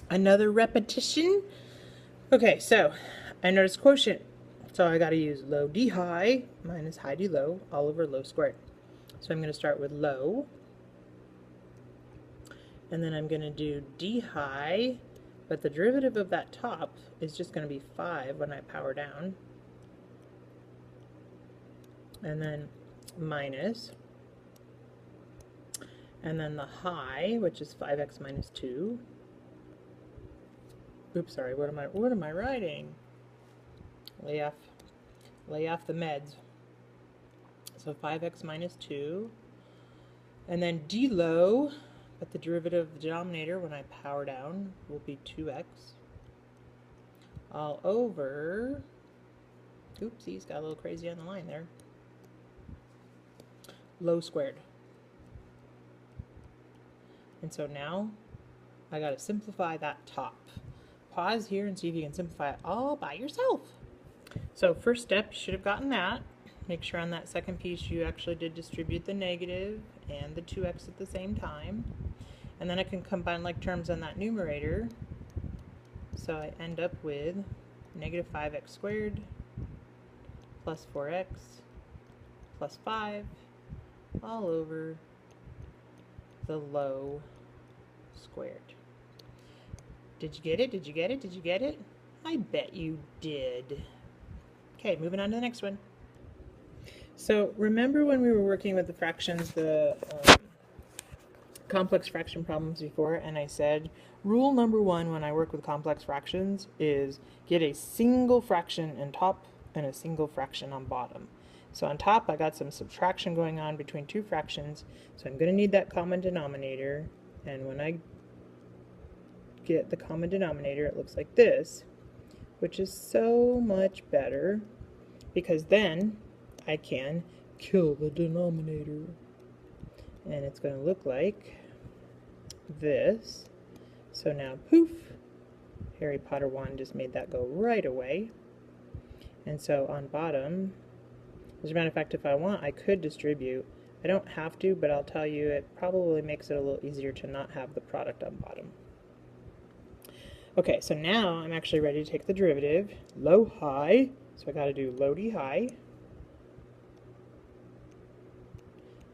Another repetition. Okay, so I noticed quotient. So I got to use low d high minus high d low all over low squared. So I'm going to start with low. And then I'm going to do d high. But the derivative of that top is just going to be 5 when I power down. And then minus. And then the high, which is 5x minus 2. Oops, sorry, what am I writing? Lay off the meds. So 5x minus 2. And then d low, but the derivative of the denominator when I power down will be 2x. All over, oopsies, got a little crazy on the line there. Low squared. And so now I got to simplify that top. Pause here and see if you can simplify it all by yourself. So first step, you should have gotten that. Make sure on that second piece you actually did distribute the negative and the 2x at the same time. And then I can combine like terms on that numerator. So I end up with negative 5x squared plus 4x plus 5 all over the low squared. Did you get it? Did you get it? Did you get it? I bet you did. Okay, moving on to the next one. So remember when we were working with the fractions, the complex fraction problems before, and I said rule number 1 when I work with complex fractions is get a single fraction on top and a single fraction on bottom. So on top I got some subtraction going on between two fractions, so I'm going to need that common denominator, and when I get the common denominator it looks like this, which is so much better because then I can kill the denominator. And it's going to look like this. So now, poof, Harry Potter 1 just made that go right away. And so on bottom, as a matter of fact, if I want, I could distribute. I don't have to, but I'll tell you, it probably makes it a little easier to not have the product on bottom. Okay, so now I'm actually ready to take the derivative, low, high. So I got to do low d high.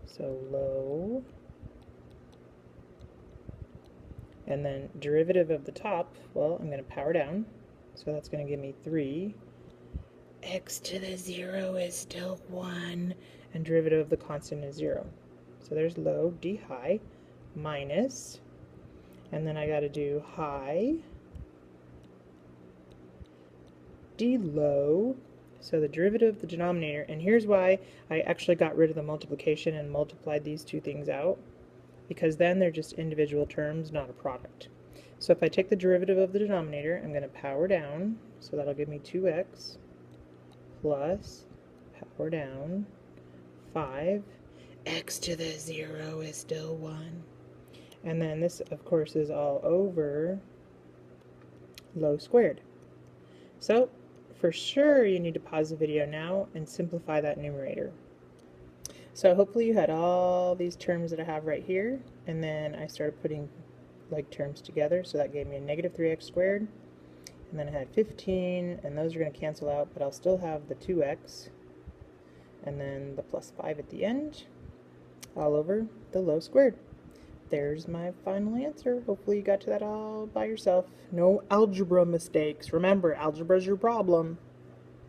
So low, and then derivative of the top, well, I'm going to power down, so that's going to give me 3. X to the 0 is still 1, and derivative of the constant is 0. So there's low, d high, minus, and then I got to do high, d low. So the derivative of the denominator, and here's why I actually got rid of the multiplication and multiplied these two things out, because then they're just individual terms, not a product. So if I take the derivative of the denominator, I'm going to power down, so that'll give me 2x plus power down 5. X to the 0 is still 1. And then this, of course, is all over low squared. So for sure you need to pause the video now and simplify that numerator. So hopefully you had all these terms that I have right here, and then I started putting like terms together, so that gave me a negative 3x squared, and then I had 15, and those are going to cancel out, but I'll still have the 2x, and then the plus 5 at the end, all over the low squared. There's my final answer. Hopefully you got to that all by yourself. No algebra mistakes. Remember, algebra is your problem.